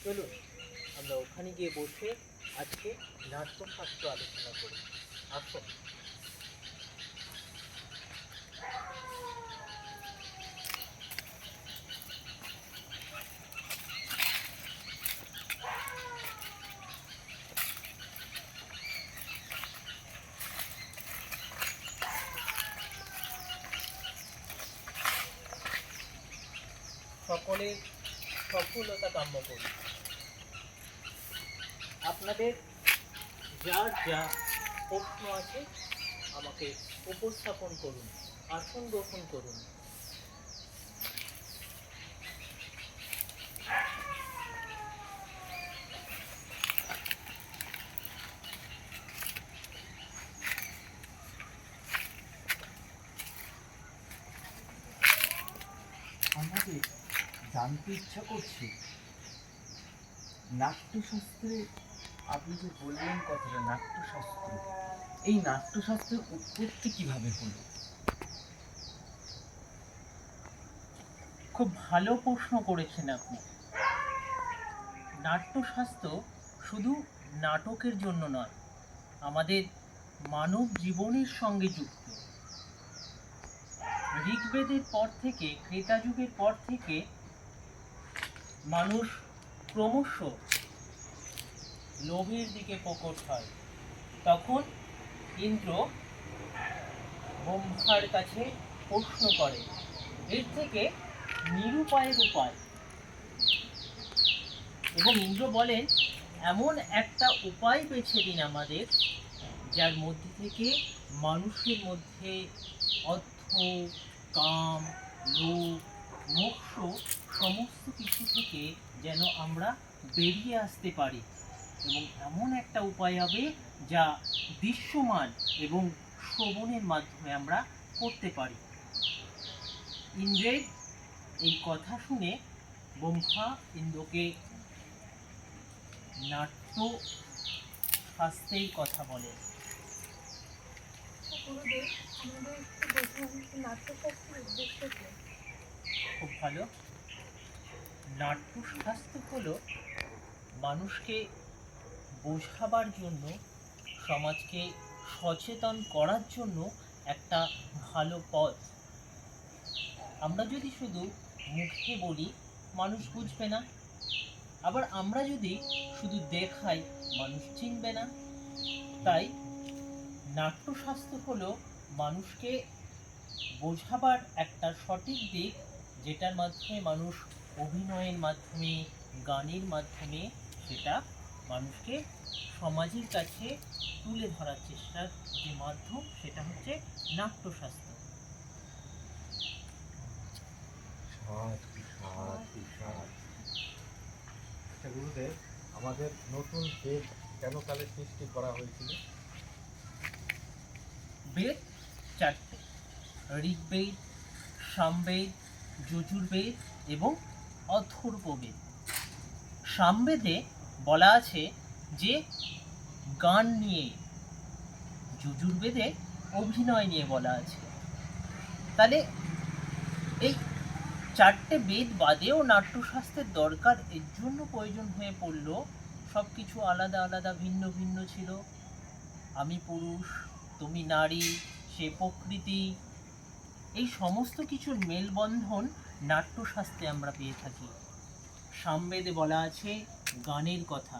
চলুন আমরা ওখানে গিয়ে বসে আজকে নাট্যশাস্ত্র আলোচনা করি। আসুন। সকলের সফলতা কাম্য করি। আপনাদের যার যা প্রশ্ন আছে আমাকে উপস্থাপন করুন, আসন গ্রহণ করুন। আমাদের জানতে ইচ্ছা করছে নাট্যশাস্ত্রে, আপনি যে বললেন কথাটা নাট্যশাস্ত্র, এই নাট্যশাস্ত্রের উৎপত্তি কিভাবে হলো? খুব ভালো প্রশ্ন করেছেন আপনি। নাট্যশাস্ত্র শুধু নাটকের জন্য নয়, আমাদের মানব জীবনের সঙ্গে যুক্ত। ঋগ্বেদের পর থেকে, ক্রেতা যুগের পর থেকে মানুষ ক্রমশ লোভের দিকে প্রকট হয়। তখন ইন্দ্র ব্রহ্মার কাছে প্রশ্ন করে, এর থেকে নিরুপায়ের উপায়। এবং ইন্দ্র বলেন, এমন একটা উপায় বেছে দিন আমাদের, যার মধ্যে থেকে মানুষের মধ্যে অর্থ, কাম, লোভ, মোক্ষ সমস্ত কিছু থেকে যেন আমরা বেরিয়ে আসতে পারি। এবং এমন একটা উপায় হবে যা দৃশ্যমান এবং শ্রবণের মাধ্যমে আমরা করতে পারি। ইন্দ্রের এই কথা শুনে ব্রহ্মা ইন্দ্রকে নাট্য শাস্ত্রের কথা বলে। খুব ভালো। নাট্যশাস্ত্র হলো মানুষকে বোঝাবার জন্য, সমাজকে সচেতন করার জন্য একটা ভালো পথ। আমরা যদি শুধু মুখে বলি, মানুষ বুঝবে না। আবার আমরা যদি শুধু দেখাই, মানুষ চিনবে না। তাই নাট্যশাস্ত্র হলো মানুষকে বোঝাবার একটা সঠিক দিক, যেটার মাধ্যমে মানুষ অভিনয়ের মাধ্যমে, গানের মাধ্যমে সেটা মানুষকে সমাজের কাছে তুলে ধরার চেষ্টার যে মাধ্যম, সেটা হচ্ছে নাট্যশাস্ত্র। আচ্ছা গুরুদেব, আমাদের নতুন বেদ কেন কালে সৃষ্টি করা হয়েছিল? বেদ চারটে: ঋগ্বেদ, সামবেদ, যজুর্বেদ এবং অথর্ববেদ। সামবেদে বলা আছে যে গান নিয়ে, যজুর্বেদে অভিনয় নিয়ে বলা আছে। তাহলে এই চারটে বেদ বাদেও নাট্যশাস্ত্রের দরকার এর জন্য প্রয়োজন হয়ে পড়ল, সব কিছু আলাদা আলাদা, ভিন্ন ভিন্ন ছিল। আমি পুরুষ, তুমি নারী, সে প্রকৃতি, এই সমস্ত কিছুর মেলবন্ধন নাট্যশাস্ত্রে আমরা পেয়ে থাকি। সামবেদে বলা আছে গানের কথা,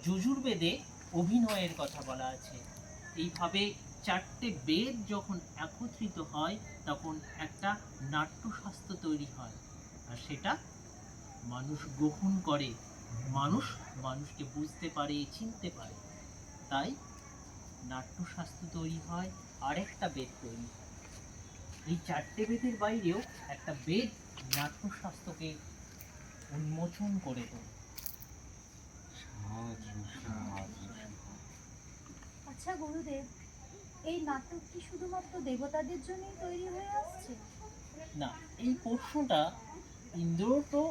যজুর্বেদে অভিনয়ের কথা বলা আছে। এইভাবে চারটে বেদ যখন একত্রিত হয়, তখন একটা নাট্যশাস্ত্র তৈরি হয়, আর সেটা মানুষ গ্রহণ করে, মানুষ মানুষকে বুঝতে পারে, চিনতে পারে। তাই নাট্যশাস্ত্র তৈরি হয়, আরেকটা বেদ তৈরি হয়। এই চারটে বেদের বাইরেও একটা বেদ নাট্যশাস্ত্রকে উন্মোচন করে দেয়। আচ্ছা গুরুদেব, এই নাটক কি শুধুমাত্র দেবতাদের জন্যই তৈরি হয়ে আসছে? না, এই প্রশ্নটা ইন্দ্রর তো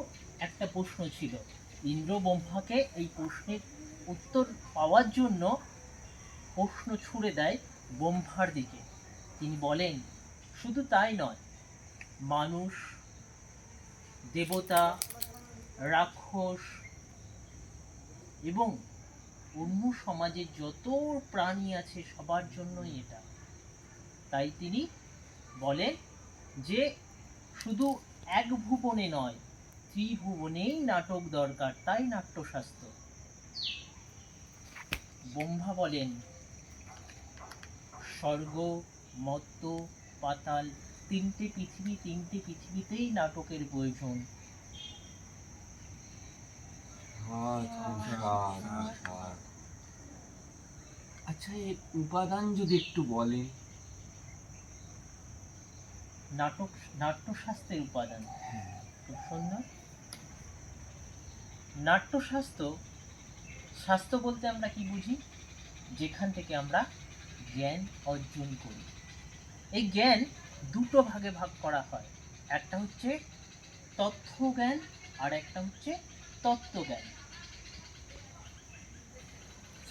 একটা প্রশ্ন ছিল। ইন্দ্র ব্রহ্মাকে এই প্রশ্নের উত্তর পাওয়ার জন্য প্রশ্ন ছুড়ে দেয় ব্রহ্মার দিকে। তিনি বলেন, শুধু তাই নয়, মানুষ, দেবতা, রাক্ষস, এবং অন্য সমাজের যত প্রাণী আছে সবার জন্যই এটা। তাই তিনি বলেন যে শুধু এক ভুবনে নয়, ত্রিভুবনেই নাটক দরকার, তাই নাট্যশাস্ত্র। ব্রহ্মা বলেন স্বর্গ, মর্ত্য, পাতাল, তিনটে পৃথিবীতেই নাটকের প্রয়োজন। আচ্ছা, এই উপাদান যদি একটু বলেন। নাট্যশাস্ত্রের উপাদান খুব সুন্দর। নাট্যশাস্ত্র, শাস্ত্র বলতে আমরা কি বুঝি? যেখান থেকে আমরা জ্ঞান অর্জন করি। এই জ্ঞান দুটো ভাগে ভাগ করা হয়, একটা হচ্ছে তথ্য জ্ঞান আর একটা হচ্ছে তত্ত্বজ্ঞান।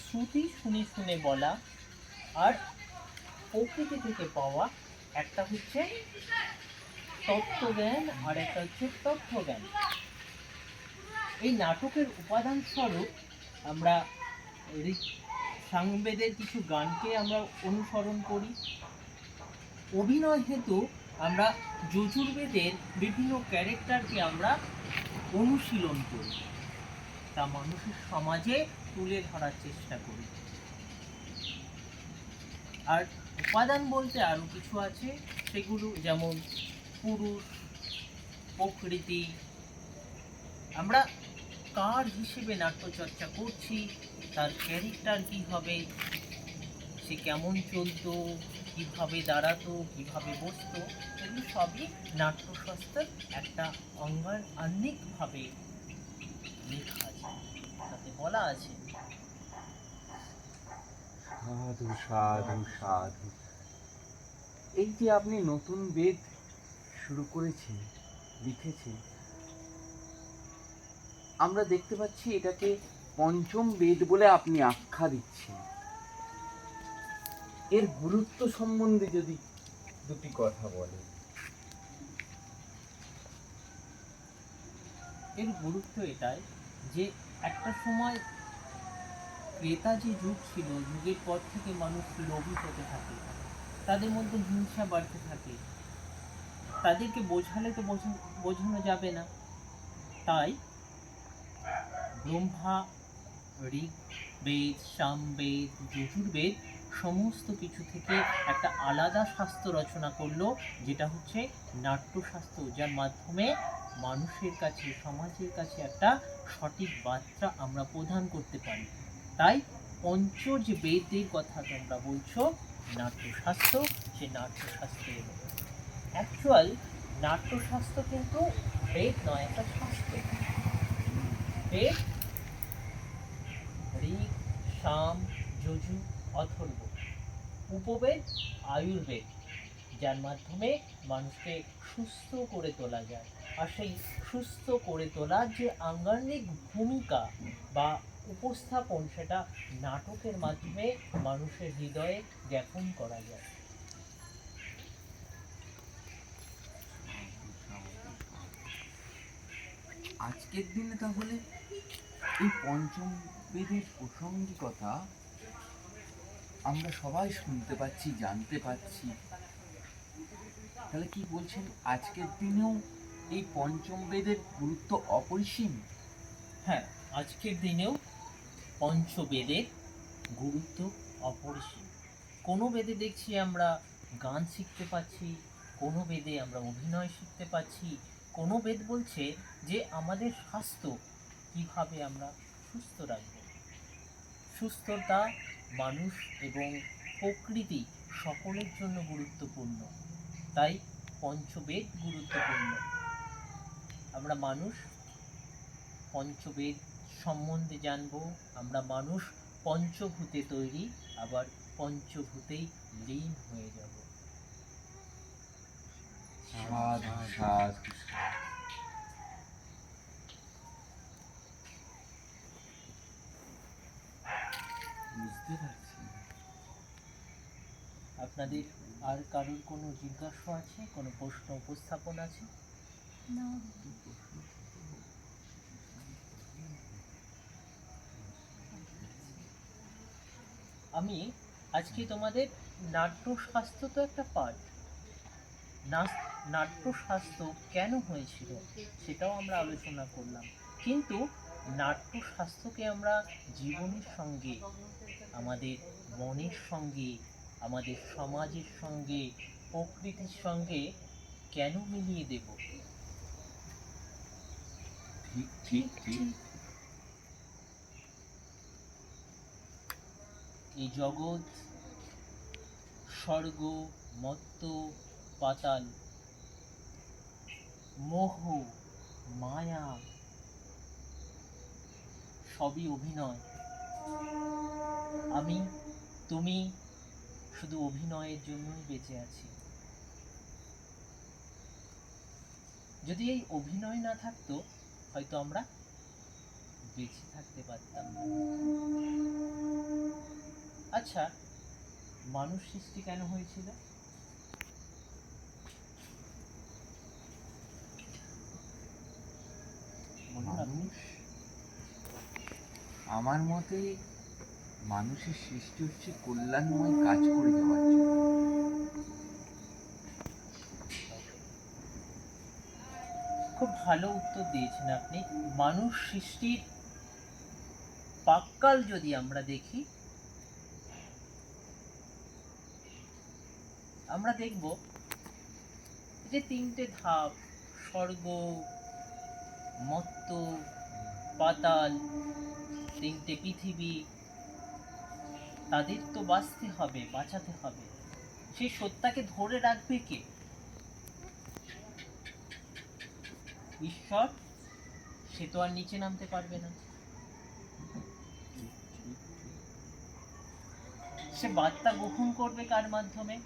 শ্রুতি শুনে শুনে বলা আর প্রকৃতি থেকে পাওয়া একটা হচ্ছে তত্ত্বজ্ঞান আর একটা হচ্ছে তথ্যজ্ঞান। এই নাটকের উপাদান স্বরূপ আমরা সামবেদের কিছু গানকে আমরা অনুসরণ করি। অভিনয় হেতু আমরা যজুর্বেদের বিভিন্ন ক্যারেক্টারকে আমরা অনুশীলন করি, তা মানুষের সমাজে তুলে ধরার চেষ্টা করি। আর উপাদান বলতে আরো কিছু আছে, সেগুলো যেমন পুরুষ, প্রকৃতি, আমরা কার হিসেবে নাট্যচর্চা করছি, তার ক্যারেক্টার কি হবে, সে কেমন চলতো, কিভাবে দাঁড়াতো, কিভাবে বসতো, এগুলো সবই নাট্যশাস্ত্রের একটা আহ্নিকভাবে লেখা আছে, তাতে বলা আছে। সাধু সাধু সাধু। এই যে আপনি নতুন বেদ শুরু করেছেন, লিখেছেন, আমরা দেখতে পাচ্ছি এটাকে পঞ্চম বেদ বলে আপনি আখ্যা দিচ্ছেন। এর গুরুত্ব সম্বন্ধে যদি দুটি কথা বলেন। এর গুরুত্ব এটাই যে একটা সময় ক্রেতা যে যুগ ছিল, যুগের পর থেকে মানুষ লোভী হতে থাকে, তাদের মধ্যে হিংসা বাড়তে থাকে, তাদেরকে বোঝালে তো বোঝানো যাবে না। তাই ব্রহ্মা ঋগ্বেদ, সামবেদ, যজুর্বেদ সমস্ত কিছু থেকে একটা আলাদা শাস্ত্র রচনা করলো, যেটা হচ্ছে নাট্যশাস্ত্র, যার মাধ্যমে মানুষের কাছে, সমাজের কাছে একটা সঠিক বার্তা আমরা প্রদান করতে পারি। তাই পঞ্চ যে বেদের কথা তোমরা বলছো নাট্যশাস্ত্র, সে নাট্যশাস্ত্রের অ্যাকচুয়াল নাট্যশাস্ত্র কিন্তু বেদ নয়, একটা শাস্ত্র। বেদ ঋগ, সাম, যজু, অথর্ব। উপবেদ আয়ুর্বেদ, যার মাধ্যমে মানুষকে সুস্থ করে তোলা যায়। আর সেই সুস্থ করে তোলার যে আঙ্গাঙ্গিক ভূমিকা বা উপস্থাপন, সেটা নাটকের মাধ্যমে মানুষের হৃদয়ে জ্ঞাপন করা যায়। আজকের দিনে তাহলে এই পঞ্চম বেদের প্রাসঙ্গিকতা আমরা সবাই শুনতে পাচ্ছি, জানতে পাচ্ছি। তাহলে কি বলছেন, আজকের দিনেও এই পঞ্চম বেদের গুরুত্ব অপরিসীম? হ্যাঁ, আজকের দিনেও পঞ্চবেদের গুরুত্ব অপরিসীম। কোনো বেদে দেখছি আমরা গান শিখতে পাচ্ছি, কোনো বেদে আমরা অভিনয় শিখতে পাচ্ছি, কোনো বেদ বলছে যে আমাদের স্বাস্থ্য কিভাবে আমরা সুস্থ রাখব। সুস্থতা মানুষ এবং প্রকৃতি সকলের জন্য গুরুত্বপূর্ণ, তাই পঞ্চবেদ গুরুত্বপূর্ণ। আমরা মানুষ পঞ্চবেদ সম্বন্ধে জানবো। আমরা মানুষ পঞ্চভূতে তৈরি, আবার পঞ্চভূতেই লীন হয়ে যাব। সাধু সাধু। বুঝতে পারছি। আপনাদের আর কারোর কোনো জিজ্ঞাসা আছে, কোনো প্রশ্ন উপস্থাপন আছে? না, আমি আজকে তোমাদের নাট্যশাস্ত্র তো একটা পাঠ, নাট্যশাস্ত্র কেন হয়েছিল সেটাও আমরা আলোচনা করলাম। কিন্তু নাট্যশাস্ত্রকে আমরা জীবনের সঙ্গে, আমাদের মনের সঙ্গে, আমাদের সমাজের সঙ্গে, প্রকৃতির সঙ্গে কেন মিলিয়ে দেব? ঠিক ঠিক ঠিক। এই জগৎ, স্বর্গ, মর্ত্য, পাতাল, মোহ, মায়া সবই অভিনয়। আমি, তুমি শুধু অভিনয়ের জন্যই বেঁচে আছি। যদি এই অভিনয় না থাকতো, হয়তো আমরা বেঁচে থাকতে পারতাম না। আচ্ছা, মানুষ সৃষ্টি কেন হয়েছিল? মানুষ, আমার মতে মানুষের সৃষ্টি হচ্ছে কল্যাণময় কাজ করে যাওয়ার জন্য। খুব ভালো উত্তর দিয়েছেন আপনি। মানুষ সৃষ্টির পাক্কাল যদি আমরা দেখি, আমরা দেখব যে তিনটে ধাপ, স্বর্গ, মর্ত্য, পাতাল, তিনটে পৃথিবী, তাদের তো বাঁচতে হবে, বাঁচাতে হবে। সেই সত্তাকে ধরে রাখবে কে? ঈশ্বর। সে তো আর নিচে নামতে পারবে না। সে বার্তা গ্রহণ করবে কার মাধ্যমে?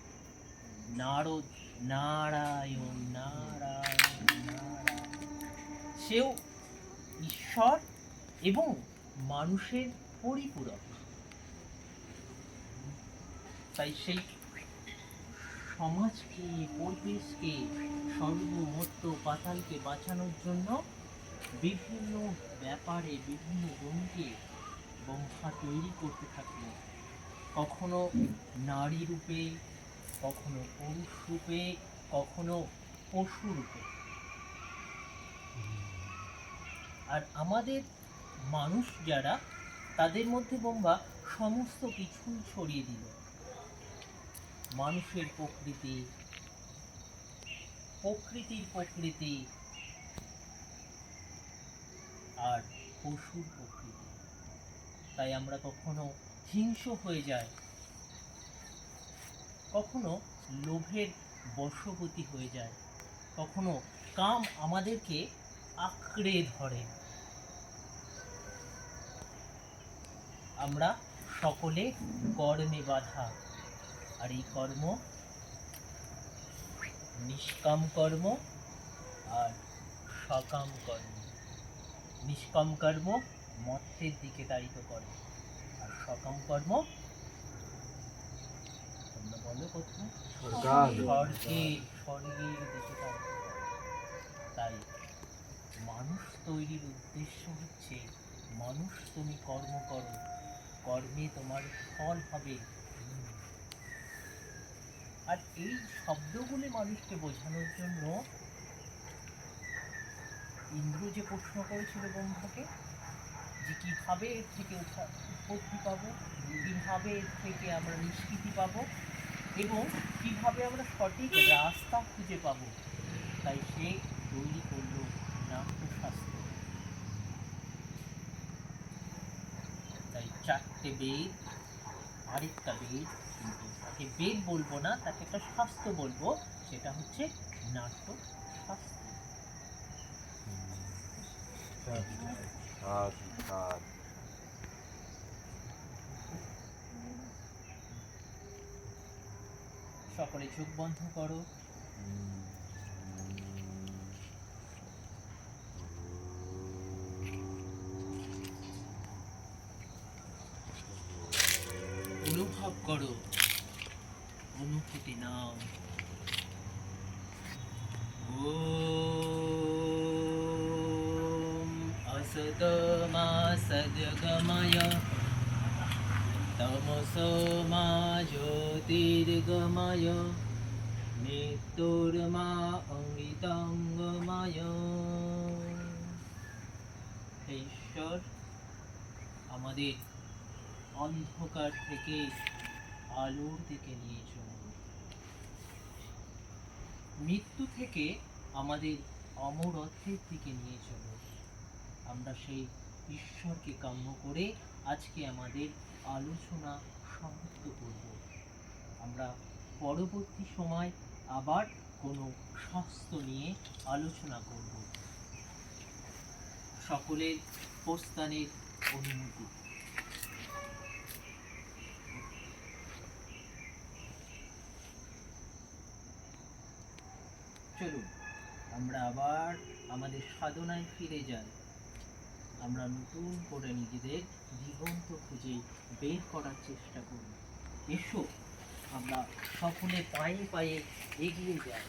নারদ, নারায়ণ নারায়ণ নারায়ণ। সেও ঈশ্বর এবং মানুষের পরিপূরক। তাই সেই সমাজকে, পরিবেশকে, স্বর্গ, মর্ত্য, পাতালকে বাঁচানোর জন্য বিভিন্ন ব্যাপারে, বিভিন্ন গুণকে ব্রহ্মা তৈরি করতে থাকলো। কখনো নারী রূপে, কখনো পুরুষ রূপে, কখনো পশু রূপে। আর আমাদের মানুষ যারা, তাদের মধ্যে ব্রহ্মা সমস্ত কিছুই ছড়িয়ে দিল। মানুষের প্রকৃতি, প্রকৃতির প্রকৃতি, আর পশুর প্রকৃতি। তাই আমরা কখনো হিংস্র হয়ে যাই, কখনো লোভের বশবর্তী হয়ে যায়, কখনো কাম আমাদেরকে আঁকড়ে ধরে। আমরা সকলে কর্মে বাঁধা, আর এই কর্ম নিষ্কাম কর্ম আর সকাম কর্ম। নিষ্কাম কর্ম মর্ত্যের দিকে তাড়িত করে, আর সকাম কর্ম তোমরা বলো কোথায়? স্বর্গের দিকে তাড়িত করে। তাই মানুষ তৈরির উদ্দেশ্য হচ্ছে, মানুষ তুমি কর্ম করো, কর্মে তোমার ফল হবে। আর এই শব্দগুলি মানুষকে বোঝানোর জন্য ইন্দ্র যে প্রশ্ন করেছিল ব্রহ্মাকে, যে কিভাবে এর থেকে উৎপত্তি পাবো, কিভাবে এর থেকে আমরা নিষ্কৃতি পাবো, এবং কিভাবে আমরা সঠিক রাস্তা খুঁজে পাবো। তাই সে তৈরি করলো নাট্যশাস্ত্র। তাই চারটে বেদ, আরেকটা বেদ, কিন্তু তাকে বেদ বলবো না, তাকে একটা শাস্ত্র বলবো, সেটা হচ্ছে নাট্যশাস্ত্র। সকলে চোখ বন্ধ করো। অনুভব করো, অনুভূতি নাও। ওম আসত মা সদ্গময় তমসো মা জ্যোতির্গময় মৃত্যুর্মা অমৃতঙ্গময়। হে ঈশ্বর, আমাদের অন্ধকার থেকে আলোর দিকে নিয়ে চলুন। মৃত্যু থেকে আমাদের অমরত্বের দিকে নিয়ে চলুন। আমরা সেই ঈশ্বরকে কাম্য করে আজকে আমাদের আলোচনা সমাপ্ত করব। আমরা পরবর্তী সময় আবার কোনো শাস্ত্র নিয়ে আলোচনা করব। সকলের প্রস্থানের অনুমতি। চলুন আমরা আবার আমাদের সাধনায় ফিরে যাই। আমরা নতুন করে নিজেদের দিগন্ত খুঁজে বের করার চেষ্টা করি। এসো আমরা সকলে পায়ে পায়ে এগিয়ে যাই।